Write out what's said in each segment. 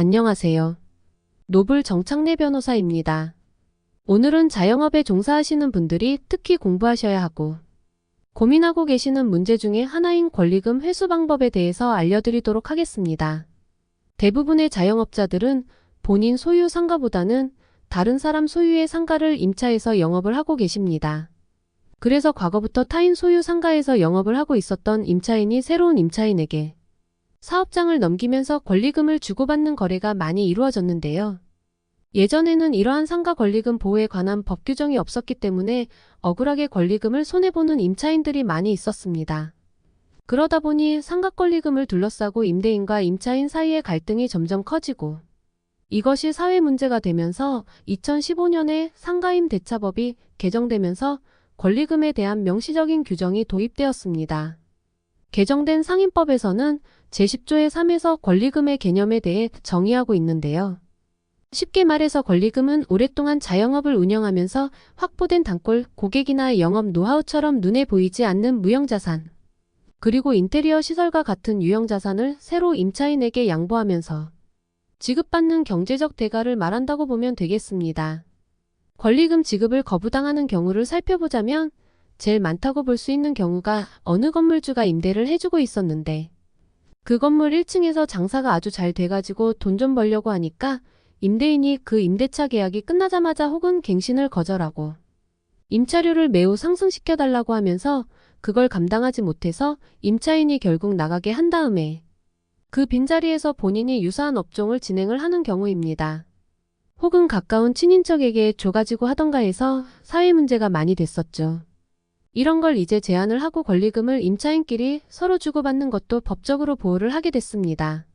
안녕하세요. 노블 정창래 변호사입니다. 오늘은 자영업에 종사하시는 분들이 특히 공부하셔야 하고 고민하고 계시는 문제 중에 하나인 권리금 회수 방법에 대해서 알려드리도록 하겠습니다. 대부분의 자영업자들은 본인 소유 상가보다는 다른 사람 소유의 상가를 임차해서 영업을 하고 계십니다. 그래서 과거부터 타인 소유 상가에서 영업을 하고 있었던 임차인이 새로운 임차인에게 사업장을 넘기면서 권리금을 주고받는 거래가 많이 이루어졌는데요. 예전에는 이러한 상가 권리금 보호에 관한 법 규정이 없었기 때문에 억울하게 권리금을 손해보는 임차인들이 많이 있었습니다. 그러다 보니 상가 권리금을 둘러싸고 임대인과 임차인 사이의 갈등이 점점 커지고 이것이 사회 문제가 되면서 2015년에 상가임 대차법이 개정되면서 권리금에 대한 명시적인 규정이 도입되었습니다. 개정된 상임법에서는 제10조의 3에서 권리금의 개념에 대해 정의하고 있는데요. 쉽게 말해서 권리금은 오랫동안 자영업을 운영하면서 확보된 단골, 고객이나 영업 노하우처럼 눈에 보이지 않는 무형자산, 그리고 인테리어 시설과 같은 유형자산을 새로 임차인에게 양보하면서 지급받는 경제적 대가를 말한다고 보면 되겠습니다. 권리금 지급을 거부당하는 경우를 살펴보자면 제일 많다고 볼 수 있는 경우가 어느 건물주가 임대를 해주고 있었는데 그 건물 1층에서 장사가 아주 잘 돼가지고 돈 좀 벌려고 하니까 임대인이 그 임대차 계약이 끝나자마자 혹은 갱신을 거절하고 임차료를 매우 상승시켜달라고 하면서 그걸 감당하지 못해서 임차인이 결국 나가게 한 다음에 그 빈자리에서 본인이 유사한 업종을 진행을 하는 경우입니다. 혹은 가까운 친인척에게 줘가지고 하던가 해서 사회 문제가 많이 됐었죠. 이런 걸 이제 제한을 하고 권리금을 임차인끼리 서로 주고받는 것도 법적으로 보호를 하게 됐습니다.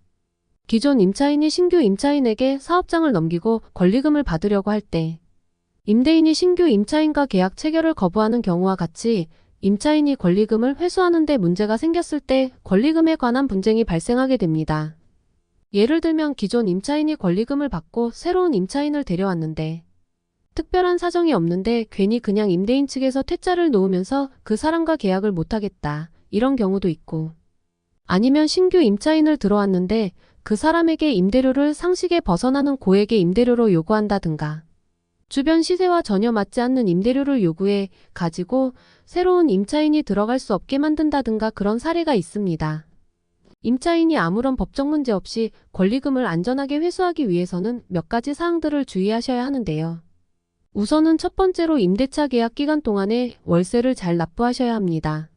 기존 임차인이 신규 임차인에게 사업장을 넘기고 권리금을 받으려고 할 때 임대인이 신규 임차인과 계약 체결을 거부하는 경우와 같이 임차인이 권리금을 회수하는 데 문제가 생겼을 때 권리금에 관한 분쟁이 발생하게 됩니다. 예를 들면 기존 임차인이 권리금을 받고 새로운 임차인을 데려왔는데 특별한 사정이 없는데 괜히 그냥 임대인 측에서 퇴짜를 놓으면서 그 사람과 계약을 못하겠다, 이런 경우도 있고, 아니면 신규 임차인을 들어왔는데 그 사람에게 임대료를 상식에 벗어나는 고액의 임대료로 요구한다든가 주변 시세와 전혀 맞지 않는 임대료를 요구해 가지고 새로운 임차인이 들어갈 수 없게 만든다든가 그런 사례가 있습니다. 임차인이 아무런 법적 문제 없이 권리금을 안전하게 회수하기 위해서는 몇 가지 사항들을 주의하셔야 하는데요. 우선은 첫 번째로 임대차 계약 기간 동안에 월세를 잘 납부하셔야 합니다.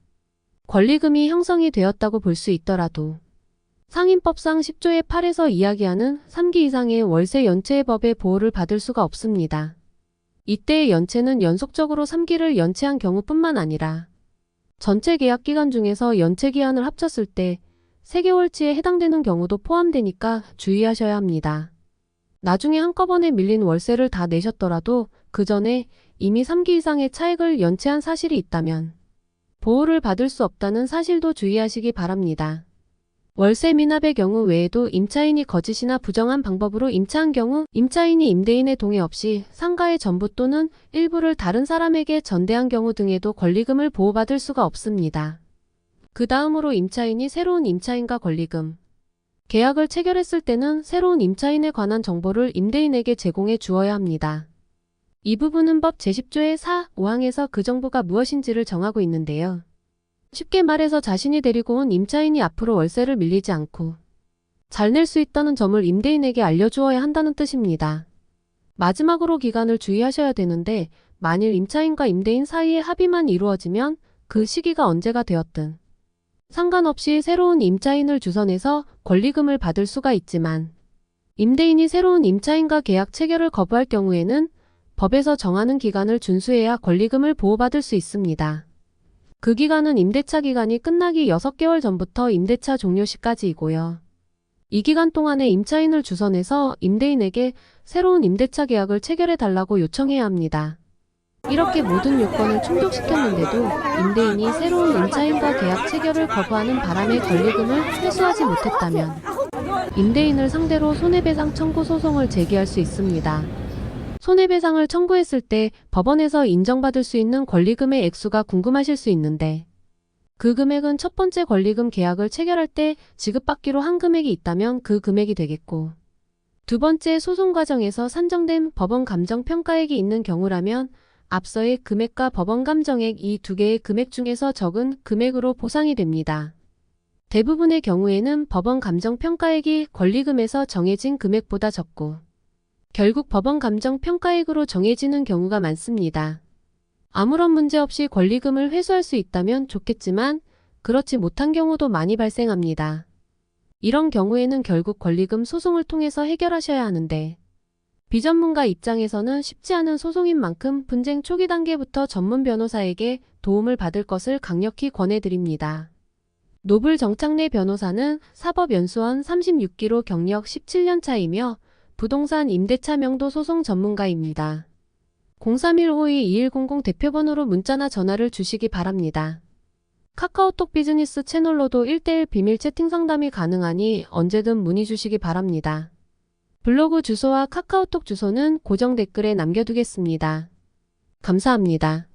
권리금이 형성이 되었다고 볼 수 있더라도 상임법상 10조의 8에서 이야기하는 3기 이상의 월세 연체의 법의 보호를 받을 수가 없습니다. 이때의 연체는 연속적으로 3기를 연체한 경우뿐만 아니라 전체 계약 기간 중에서 연체 기한을 합쳤을 때 3개월치에 해당되는 경우도 포함되니까 주의하셔야 합니다. 나중에 한꺼번에 밀린 월세를 다 내셨더라도 그 전에 이미 3기 이상의 차액을 연체한 사실이 있다면 보호를 받을 수 없다는 사실도 주의하시기 바랍니다. 월세 미납의 경우 외에도 임차인이 거짓이나 부정한 방법으로 임차한 경우 임차인이 임대인의 동의 없이 상가의 전부 또는 일부를 다른 사람에게 전대한 경우 등에도 권리금을 보호받을 수가 없습니다. 그 다음으로 임차인이 새로운 임차인과 권리금 계약을 체결했을 때는 새로운 임차인에 관한 정보를 임대인에게 제공해 주어야 합니다. 이 부분은 법 제10조의 4, 5항에서 그 정보가 무엇인지를 정하고 있는데요. 쉽게 말해서 자신이 데리고 온 임차인이 앞으로 월세를 밀리지 않고 잘 낼 수 있다는 점을 임대인에게 알려주어야 한다는 뜻입니다. 마지막으로 기간을 주의하셔야 되는데 만일 임차인과 임대인 사이의 합의만 이루어지면 그 시기가 언제가 되었든 상관없이 새로운 임차인을 주선해서 권리금을 받을 수가 있지만 임대인이 새로운 임차인과 계약 체결을 거부할 경우에는 법에서 정하는 기간을 준수해야 권리금을 보호받을 수 있습니다. 그 기간은 임대차 기간이 끝나기 6개월 전부터 임대차 종료 시까지이고요. 이 기간 동안에 임차인을 주선해서 임대인에게 새로운 임대차 계약을 체결해 달라고 요청해야 합니다. 이렇게 모든 요건을 충족시켰는데도 임대인이 새로운 임차인과 계약 체결을 거부하는 바람에 권리금을 회수하지 못했다면 임대인을 상대로 손해배상 청구 소송을 제기할 수 있습니다. 손해배상을 청구했을 때 법원에서 인정받을 수 있는 권리금의 액수가 궁금하실 수 있는데 그 금액은 첫 번째 권리금 계약을 체결할 때 지급받기로 한 금액이 있다면 그 금액이 되겠고 두 번째, 소송 과정에서 산정된 법원 감정 평가액이 있는 경우라면 앞서의 금액과 법원 감정액 이 두 개의 금액 중에서 적은 금액으로 보상이 됩니다. 대부분의 경우에는 법원 감정 평가액이 권리금에서 정해진 금액보다 적고 결국 법원 감정 평가액으로 정해지는 경우가 많습니다. 아무런 문제 없이 권리금을 회수할 수 있다면 좋겠지만 그렇지 못한 경우도 많이 발생합니다. 이런 경우에는 결국 권리금 소송을 통해서 해결하셔야 하는데 비전문가 입장에서는 쉽지 않은 소송인 만큼 분쟁 초기 단계부터 전문 변호사에게 도움을 받을 것을 강력히 권해드립니다. 노블 정창래 변호사는 사법연수원 36기로 경력 17년 차이며 부동산 임대차 명도 소송 전문가입니다. 0315222100 대표번호로 문자나 전화를 주시기 바랍니다. 카카오톡 비즈니스 채널로도 1:1 비밀 채팅 상담이 가능하니 언제든 문의 주시기 바랍니다. 블로그 주소와 카카오톡 주소는 고정 댓글에 남겨두겠습니다. 감사합니다.